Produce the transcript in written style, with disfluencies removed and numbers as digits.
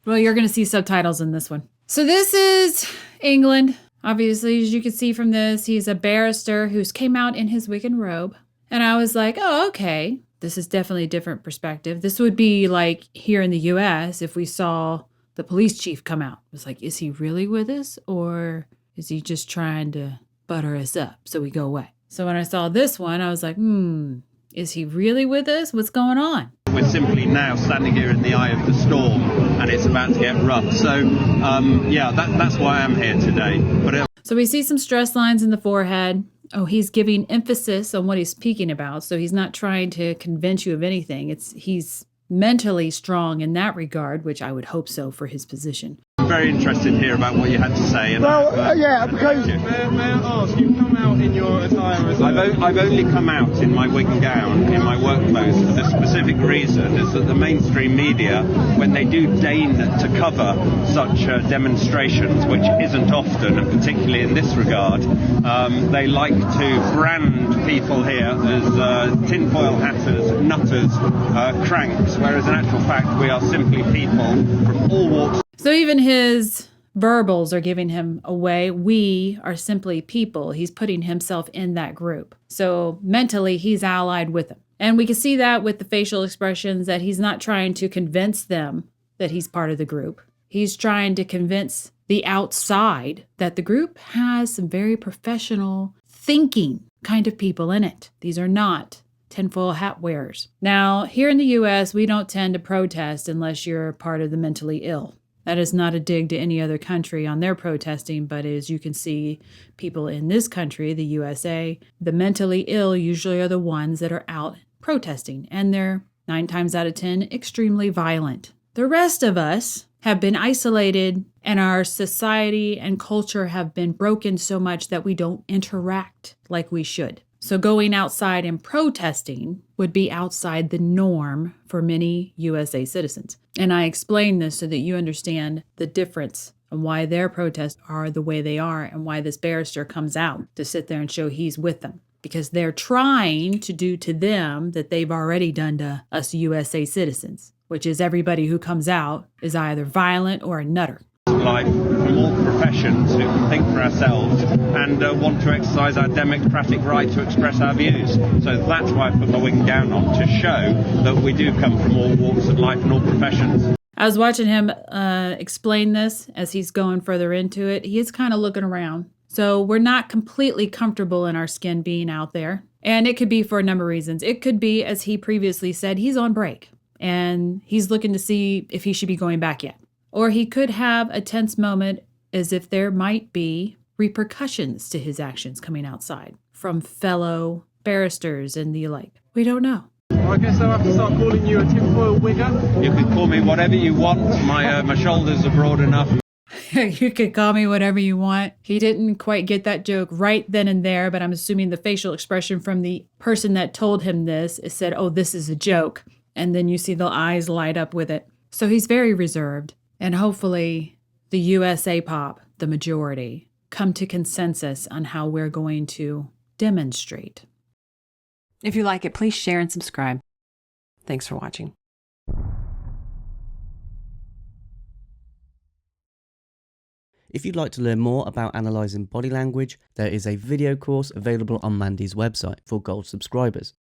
Well, you're going to see subtitles in this one. So this is England. Obviously, as you can see from this, he's a barrister who's came out in his wig and robe. And I was like, oh, okay. This is definitely a different perspective. This would be like here in the US if we saw the police chief come out. It was like, is he really with us? Or is he just trying to butter us up so we go away? So when I saw this one, I was like, is he really with us? What's going on? We're simply now standing here in the eye of the storm, and it's about to get rough. So, yeah, that's why I'm here today. So we see some stress lines in the forehead. Oh, he's giving emphasis on what he's speaking about. So he's not trying to convince you of anything. He's mentally strong in that regard, which I would hope so for his position. I'm very interested to hear about what you had to say. And yeah, because... May I ask, you've come out in your attire as... I've only come out in my wig and gown, in my work clothes, for the specific reason is that the mainstream media, when they do deign to cover such demonstrations, which isn't often, and particularly in this regard, they like to brand people here as tinfoil hatters, nutters, cranks, whereas in actual fact we are simply people from all walks. So even his verbals are giving him away. We are simply people. He's putting himself in that group. So mentally, he's allied with them. And we can see that with the facial expressions that he's not trying to convince them that he's part of the group. He's trying to convince the outside that the group has some very professional thinking kind of people in it. These are not tinfoil hat wearers. Now, here in the US, we don't tend to protest unless you're part of the mentally ill. That is not a dig to any other country on their protesting, but as you can see, people in this country, the USA, the mentally ill usually are the ones that are out protesting, and they're 9 times out of 10 extremely violent. The rest of us have been isolated, and our society and culture have been broken so much that we don't interact like we should. So going outside and protesting would be outside the norm for many USA citizens. And I explain this so that you understand the difference and why their protests are the way they are and why this barrister comes out to sit there and show he's with them. Because they're trying to do to them that they've already done to us USA citizens, which is everybody who comes out is either violent or a nutter. Life from all professions who can think for ourselves and want to exercise our democratic right to express our views. So that's why I put my wig and gown on, to show that we do come from all walks of life and all professions. I was watching him explain this as he's going further into it. He is kind of looking around. So we're not completely comfortable in our skin being out there. And it could be for a number of reasons. It could be, as he previously said, he's on break and he's looking to see if he should be going back yet. Or he could have a tense moment as if there might be repercussions to his actions coming outside from fellow barristers and the like. We don't know. Well, I guess I'll have to start calling you a tinfoil wigger. You can call me whatever you want. My shoulders are broad enough. You could call me whatever you want. He didn't quite get that joke right then and there, but I'm assuming the facial expression from the person that told him this is said, oh, this is a joke. And then you see the eyes light up with it. So he's very reserved. And hopefully the USA pop, the majority, come to consensus on how we're going to demonstrate. If you like it, please share and subscribe. Thanks for watching. If you'd like to learn more about analysing body language, there is a video course available on Mandy's website for Gold subscribers.